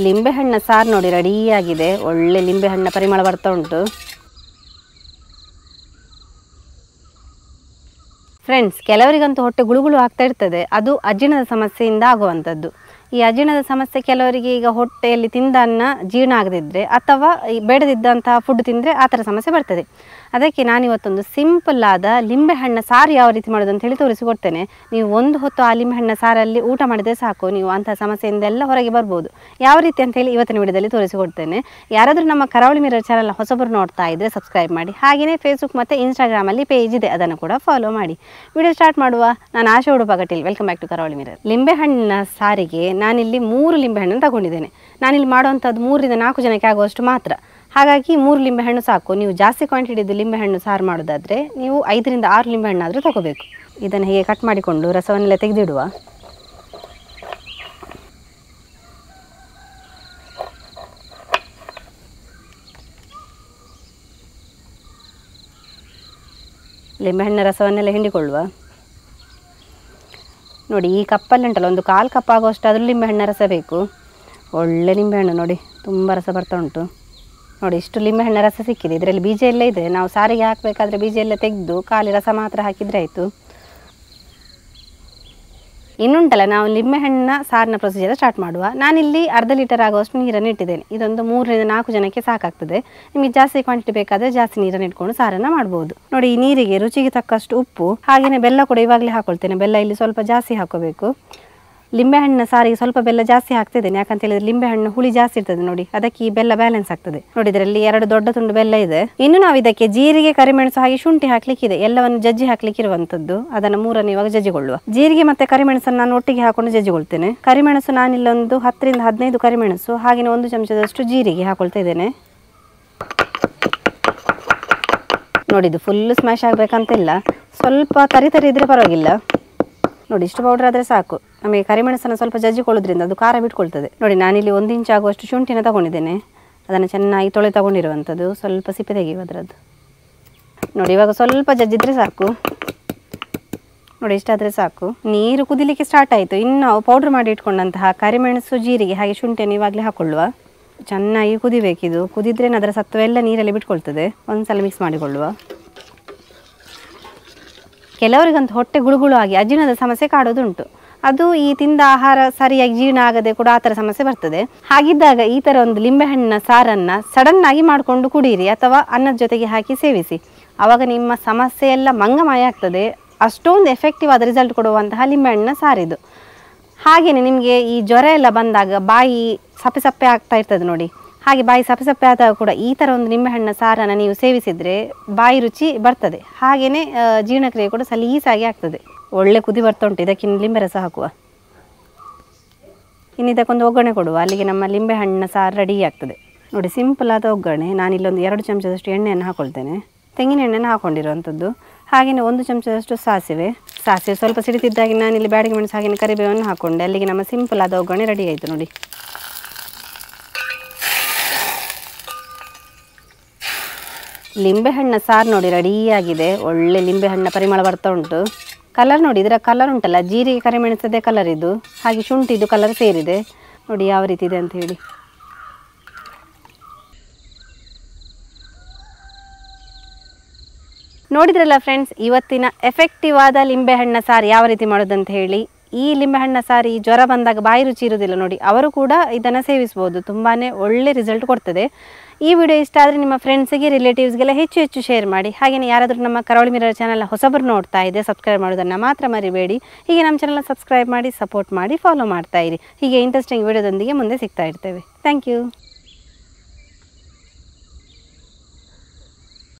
ಲಿಂಬೆಹಣ್ಣ ಸಾರು ನೋಡಿ ರೆಡಿಯಾಗಿದೆ. ಒಳ್ಳೆ ಲಿಂಬೆಹಣ್ಣ ಪರಿಮಳ ಬರ್ತಾ ಉಂಟು. ಫ್ರೆಂಡ್ಸ್, ಕೆಲವರಿಗಂತೂ ಹೊಟ್ಟೆ ಗುಳುಗುಳು ಆಗ್ತಾ ಇರ್ತದೆ. ಅದು ಅಜೀರ್ಣದ ಸಮಸ್ಯೆಯಿಂದ ಆಗುವಂಥದ್ದು. ಈ ಅಜೀರ್ಣದ ಸಮಸ್ಯೆ ಕೆಲವರಿಗೆ ಈಗ ಹೊಟ್ಟೆಯಲ್ಲಿ ತಿಂದ ಅನ್ನ ಜೀರ್ಣ ಆಗದಿದ್ದರೆ ಅಥವಾ ಈ ಬೇಡದಿದ್ದಂತಹ ಫುಡ್ ತಿಂದರೆ ಆ ಥರ ಸಮಸ್ಯೆ ಬರ್ತದೆ. ಅದಕ್ಕೆ ನಾನಿವತ್ತೊಂದು ಸಿಂಪಲ್ ಆದ ಲಿಂಬೆಹಣ್ಣ ಸಾರು ಯಾವ ರೀತಿ ಮಾಡೋದು ಅಂತ ಹೇಳಿ ತೋರಿಸಿಕೊಡ್ತೇನೆ. ನೀವು ಒಂದು ಹೊತ್ತು ಆ ಲಿಂಬೆಹಣ್ಣ ಸಾರಲ್ಲಿ ಊಟ ಮಾಡಿದರೆ ಸಾಕು, ನೀವು ಅಂತಹ ಸಮಸ್ಯೆಯಿಂದೆಲ್ಲ ಹೊರಗೆ ಬರ್ಬೋದು. ಯಾವ ರೀತಿ ಅಂತ ಹೇಳಿ ಇವತ್ತಿನ ವಿಡಿಯೋದಲ್ಲಿ ತೋರಿಸಿಕೊಡ್ತೇನೆ. ಯಾರಾದರೂ ನಮ್ಮ ಕರಾವಳಿ ಮಿರರ್ ಚಾನಲ್ ಹೊಸಬರು ನೋಡ್ತಾ ಇದ್ದರೆ ಸಬ್ಸ್ಕ್ರೈಬ್ ಮಾಡಿ. ಹಾಗೆಯೇ ಫೇಸ್ಬುಕ್ ಮತ್ತು ಇನ್ಸ್ಟಾಗ್ರಾಮಲ್ಲಿ ಪೇಜ್ ಇದೆ, ಅದನ್ನು ಕೂಡ ಫಾಲೋ ಮಾಡಿ. ವಿಡಿಯೋ ಸ್ಟಾರ್ಟ್ ಮಾಡುವ. ನಾನು Asha Udupa Kateel. Welcome back to Karavali mirror. ಲಿಂಬೆಹಣ್ಣಿನ ಸಾರಿಗೆ ನಾನಿಲ್ಲಿ 3 ಲಿಂಬೆಹಣ್ಣನ್ನು ತಗೊಂಡಿದ್ದೇನೆ. ನಾನಿಲ್ಲಿ ಮಾಡುವಂಥದ್ದು 3 ರಿಂದ 4 ಜನಕ್ಕೆ ಆಗುವಷ್ಟು ಮಾತ್ರ. ಹಾಗಾಗಿ 3 ಲಿಂಬೆಹಣ್ಣು ಸಾಕು. ನೀವು ಜಾಸ್ತಿ ಕ್ವಾಂಟಿಟಿದು ಲಿಂಬೆಹಣ್ಣು ಸಾರು ಮಾಡೋದಾದರೆ ನೀವು 5 ರಿಂದ 6 ಲಿಂಬೆಹಣ್ಣಾದರೂ ತಗೋಬೇಕು. ಇದನ್ನು ಹೀಗೆ ಕಟ್ ಮಾಡಿಕೊಂಡು ರಸವನ್ನೆಲ್ಲ ತೆಗೆದಿಡುವ. ಲಿಂಬೆಹಣ್ಣಿನ ರಸವನ್ನೆಲ್ಲ ಹಿಂಡಿಕೊಳ್ಳುವ. ನೋಡಿ, ಈ ಕಪ್ಪಲ್ಲಿ ಉಂಟಲ್ಲ, ಒಂದು 1/4 ಕಪ್ ಆಗುವಷ್ಟಾದರೂ ಲಿಂಬೆಹಣ್ಣಿನ ರಸ ಬೇಕು. ಒಳ್ಳೆ ಲಿಂಬೆಹಣ್ಣು ನೋಡಿ, ತುಂಬ ರಸ ಬರ್ತಾ ಉಂಟು. ನೋಡಿ, ಇಷ್ಟು ಲಿಂಬೆಹಣ್ಣಿನ ರಸ ಸಿಕ್ಕಿದೆ. ಇದರಲ್ಲಿ ಬೀಜ ಎಲ್ಲ ಇದೆ. ನಾವು ಸಾರಿಗೆ ಹಾಕಬೇಕಾದ್ರೆ ಬೀಜ ಎಲ್ಲ ತೆಗೆದು ಖಾಲಿ ರಸ ಮಾತ್ರ ಹಾಕಿದರೆ ಆಯಿತು. ಇನ್ನುಂಟಲ್ಲ, ನಾವು ಲಿಂಬೆಹಣ್ಣಿನ ಸಾರಿನ ಪ್ರೊಸೀಜರ್ ಸ್ಟಾರ್ಟ್ ಮಾಡುವ. ನಾನಿಲ್ಲಿ ಅರ್ಧ ಲೀಟರ್ ಆಗುವಷ್ಟು ನೀರನ್ನು ಇಟ್ಟಿದ್ದೇನೆ. ಇದೊಂದು 3 ರಿಂದ 4 ಜನಕ್ಕೆ ಸಾಕಾಗ್ತದೆ. ನಿಮಗೆ ಜಾಸ್ತಿ ಕ್ವಾಂಟಿಟಿ ಬೇಕಾದರೆ ಜಾಸ್ತಿ ನೀರನ್ನು ಇಟ್ಕೊಂಡು ಸಾರನ್ನು ಮಾಡ್ಬೋದು. ನೋಡಿ, ಈ ನೀರಿಗೆ ರುಚಿಗೆ ತಕ್ಕಷ್ಟು ಉಪ್ಪು, ಹಾಗೆಯೇ ಬೆಲ್ಲ ಕೂಡ ಇವಾಗಲೇ ಹಾಕೊಳ್ತೇನೆ. ಬೆಲ್ಲ ಇಲ್ಲಿ ಸ್ವಲ್ಪ ಜಾಸ್ತಿ ಹಾಕೋಬೇಕು. ಲಿಂಬೆಹಣ್ಣಿನ ಸಾರಿಗೆ ಸ್ವಲ್ಪ ಬೆಲ್ಲ ಜಾಸ್ತಿ ಹಾಕ್ತಿದ್ದೇನೆ, ಯಾಕಂತ ಹೇಳಿದ್ರೆ ಲಿಂಬೆಹಣ್ಣು ಹುಳಿ ಜಾಸ್ತಿ ಇರ್ತದೆ ನೋಡಿ, ಅದಕ್ಕೆ ಈ ಬೆಲ್ಲ ಬ್ಯಾಲೆನ್ಸ್ ಆಗ್ತದೆ. ನೋಡಿ, ಇದರಲ್ಲಿ 2 ದೊಡ್ಡ ತುಂಡು ಬೆಲ್ಲ ಇದೆ. ಇನ್ನು ನಾವು ಇದಕ್ಕೆ ಜೀರಿಗೆ, ಕರಿಮೆಣಸು ಹಾಗೆ ಶುಂಠಿ ಹಾಕ್ಲಿಕ್ಕಿದೆ. ಎಲ್ಲವನ್ನು ಜಜ್ಜಿ ಹಾಕ್ಲಿಕ್ಕಿರುವಂಥದ್ದು. ಅದನ್ನು 3ಅನ್ನು ಇವಾಗ ಜಜ್ಜಿಕೊಳ್ಳುವ. ಜೀರಿಗೆ ಮತ್ತು ಕರಿಮೆಣಸನ್ನು ನಾನು ಒಟ್ಟಿಗೆ ಹಾಕೊಂಡು ಜಜ್ಜಿಕೊಳ್ತೇನೆ. ಕರಿಮೆಣಸು ನಾನಿಲ್ಲೊಂದು 10 ರಿಂದ 15 ಕರಿಮೆಣಸು, ಹಾಗೆಯೇ 1 ಚಮಚದಷ್ಟು ಜೀರಿಗೆ ಹಾಕೊಳ್ತಾ ಇದ್ದೇನೆ. ನೋಡಿ, ಇದು ಫುಲ್ ಸ್ಮ್ಯಾಶ್ ಆಗಬೇಕಂತಿಲ್ಲ, ಸ್ವಲ್ಪ ತರಿ ಇದ್ರೆ ಪರವಾಗಿಲ್ಲ. ನೋಡಿ, ಇಷ್ಟು ಪೌಡರ್ ಆದರೆ ಸಾಕು. ನಮಗೆ ಕರಿಮೆಣಸನ್ನು ಸ್ವಲ್ಪ ಜಜ್ಜಿಕೊಳ್ಳೋದ್ರಿಂದ ಅದು ಖಾರ ಬಿಟ್ಕೊಳ್ತದೆ. ನೋಡಿ, ನಾನಿಲ್ಲಿ 1 ಇಂಚ್ ಆಗುವಷ್ಟು ಶುಂಠಿನ ತಗೊಂಡಿದ್ದೇನೆ. ಅದನ್ನು ಚೆನ್ನಾಗಿ ತಗೊಂಡಿರುವಂಥದ್ದು. ಸ್ವಲ್ಪ ಸಿಪ್ಪೆ ತೆಗೆಯುವ ಅದರದ್ದು. ನೋಡಿ, ಇವಾಗ ಸ್ವಲ್ಪ ಜಜ್ಜಿದ್ರೆ ಸಾಕು. ನೋಡಿ, ಇಷ್ಟಾದರೆ ಸಾಕು. ನೀರು ಕುದಿಲಿಕ್ಕೆ ಸ್ಟಾರ್ಟ್ ಆಯಿತು. ಇನ್ನು ನಾವು ಪೌಡ್ರ್ ಮಾಡಿ ಇಟ್ಕೊಂಡಂತಹ ಕರಿಮೆಣಸು, ಜೀರಿಗೆ ಹಾಗೆ ಶುಂಠಿಯನ್ನು ಇವಾಗಲೇ ಹಾಕೊಳ್ಳುವ. ಚೆನ್ನಾಗಿ ಕುದಿಬೇಕಿದು. ಕುದಿದ್ರೆ ಅದರ ಸತ್ವ ಎಲ್ಲ ನೀರಲ್ಲಿ ಬಿಟ್ಕೊಳ್ತದೆ. ಒಂದ್ಸಲ ಮಿಕ್ಸ್ ಮಾಡಿಕೊಳ್ಳುವ. ಕೆಲವರಿಗಂತೂ ಹೊಟ್ಟೆ ಗುಳುಗುಳು ಆಗಿ ಅಜೀರ್ಣದ ಸಮಸ್ಯೆ ಕಾಡೋದುಂಟು. ಅದು ಈ ತಿಂದ ಆಹಾರ ಸರಿಯಾಗಿ ಜೀರ್ಣ ಆಗದೆ ಕೂಡ ಆ ಥರ ಸಮಸ್ಯೆ ಬರ್ತದೆ. ಹಾಗಿದ್ದಾಗ ಈ ಥರ ಒಂದು ಲಿಂಬೆಹಣ್ಣಿನ ಸಾರನ್ನು ಸಡನ್ನಾಗಿ ಮಾಡಿಕೊಂಡು ಕುಡೀರಿ ಅಥವಾ ಅನ್ನದ ಜೊತೆಗೆ ಹಾಕಿ ಸೇವಿಸಿ. ಆವಾಗ ನಿಮ್ಮ ಸಮಸ್ಯೆ ಎಲ್ಲ ಮಂಗಮಯ ಆಗ್ತದೆ. ಅಷ್ಟೊಂದು ಎಫೆಕ್ಟಿವ್ ಆದ ರಿಸಲ್ಟ್ ಕೊಡುವಂತಹ ಲಿಂಬೆಹಣ್ಣಿನ ಸಾರಿದು. ಹಾಗೆಯೇ ನಿಮಗೆ ಈ ಜ್ವರ ಎಲ್ಲ ಬಂದಾಗ ಬಾಯಿ ಸಪ್ಪೆ ಸಪ್ಪೆ ಆಗ್ತಾ ಇರ್ತದೆ ನೋಡಿ, ಹಾಗೆ ಬಾಯಿ ಸಪ್ಪೆ ಸಪ್ಪೆ ಆದಾಗ ಕೂಡ ಈ ಥರ ಒಂದು ನಿಂಬೆಹಣ್ಣಿನ ಸಾರನ್ನು ನೀವು ಸೇವಿಸಿದರೆ ಬಾಯಿ ರುಚಿ ಬರ್ತದೆ. ಹಾಗೆಯೇ ಜೀರ್ಣಕ್ರಿಯೆ ಕೂಡ ಸಲೀಸಾಗಿ ಆಗ್ತದೆ. ಒಳ್ಳೆ ಕುದಿ ಬರ್ತಾ ಉಂಟು. ಇದಕ್ಕಿನ್ನು ಲಿಂಬೆ ರಸ ಹಾಕುವ. ಇನ್ನು ಇದಕ್ಕೊಂದು ಒಗ್ಗರಣೆ ಕೊಡುವ. ಅಲ್ಲಿಗೆ ನಮ್ಮ ಲಿಂಬೆಹಣ್ಣಿನ ಸಾರು ರೆಡಿ ಆಗ್ತದೆ. ನೋಡಿ, ಸಿಂಪಲ್ ಆದ ಒಗ್ಗರಣೆ. ನಾನಿಲ್ಲೊಂದು 2 ಚಮಚದಷ್ಟು ಎಣ್ಣೆಯನ್ನು ಹಾಕೊಳ್ತೇನೆ. ತೆಂಗಿನ ಎಣ್ಣೆಯನ್ನು ಹಾಕೊಂಡಿರುವಂಥದ್ದು. ಹಾಗೆಯೇ 1 ಚಮಚದಷ್ಟು ಸಾಸಿವೆ ಸ್ವಲ್ಪ ಸಿಡಿತಿದ್ದಾಗಿ ನಾನಿಲ್ಲಿ ಬ್ಯಾಡಗಿ ಮೆಣಸು ಹಾಗೆಯೇ ಕರಿಬೇವನ್ನು ಹಾಕ್ಕೊಂಡೆ. ಅಲ್ಲಿಗೆ ನಮ್ಮ ಸಿಂಪಲ್ ಆದ ಒಗ್ಗರಣೆ ರೆಡಿ ಆಯಿತು ನೋಡಿ. ಲಿಂಬೆಹಣ್ಣಿನ ಸಾರು ನೋಡಿ ರೆಡಿಯಾಗಿದೆ. ಒಳ್ಳೆ ಲಿಂಬೆಹಣ್ಣ ಪರಿಮಳ ಬರ್ತಾ ಉಂಟು. ಕಲರ್ ನೋಡಿ, ಇದರ ಕಲರ್ ಉಂಟಲ್ಲ, ಜೀರಿಗೆ ಕರಿಮೆಣಸದೇ ಕಲರ್ ಇದು, ಹಾಗೆ ಶುಂಠಿದು ಕಲರ್ ಸೇರಿದೆ. ನೋಡಿ ಯಾವ ರೀತಿ ಇದೆ ಅಂತ ಹೇಳಿ. ನೋಡಿದ್ರಲ್ಲ ಫ್ರೆಂಡ್ಸ್, ಇವತ್ತಿನ ಎಫೆಕ್ಟಿವ್ ಆದ ಲಿಂಬೆಹಣ್ಣ ಸಾರು ಯಾವ ರೀತಿ ಮಾಡೋದಂತ ಹೇಳಿ. ಈ ಲಿಂಬೆಹಣ್ಣ ಸಾರು ಈ ಜ್ವರ ಬಂದಾಗ ಬಾಯಿ ರುಚಿ ಇರೋದಿಲ್ಲ ನೋಡಿ, ಅವರು ಕೂಡ ಇದನ್ನು ಸೇವಿಸ್ಬೋದು. ತುಂಬಾ ಒಳ್ಳೆ ರಿಸಲ್ಟ್ ಕೊಡ್ತದೆ. ಈ ವಿಡಿಯೋ ಇಷ್ಟ ಆದರೆ ನಿಮ್ಮ ಫ್ರೆಂಡ್ಸಿಗೆ, ರಿಲೇಟಿವ್ಸ್ಗೆಲ್ಲ ಹೆಚ್ಚು ಶೇರ್ ಮಾಡಿ. ಹಾಗೆಯೇ ಯಾರಾದರೂ ನಮ್ಮ ಕರಾವಳಿ ಮಿರರ್ ಚಾನಲ್ ಹೊಸಬರು ನೋಡ್ತಾ ಇದೆ, ಸಬ್ಸ್ಕ್ರೈಬ್ ಮಾಡೋದನ್ನು ಮಾತ್ರ ಮರಿಬೇಡಿ. ಹೀಗೆ ನಮ್ಮ ಚಾನಲ್ನ ಸಬ್ಸ್ಕ್ರೈಬ್ ಮಾಡಿ, ಸಪೋರ್ಟ್ ಮಾಡಿ, ಫಾಲೋ ಮಾಡ್ತಾ ಇರಿ. ಹೀಗೆ ಇಂಟ್ರೆಸ್ಟಿಂಗ್ ವಿಡಿಯೋದೊಂದಿಗೆ ಮುಂದೆ ಸಿಗ್ತಾ ಇರ್ತೇವೆ. Thank you.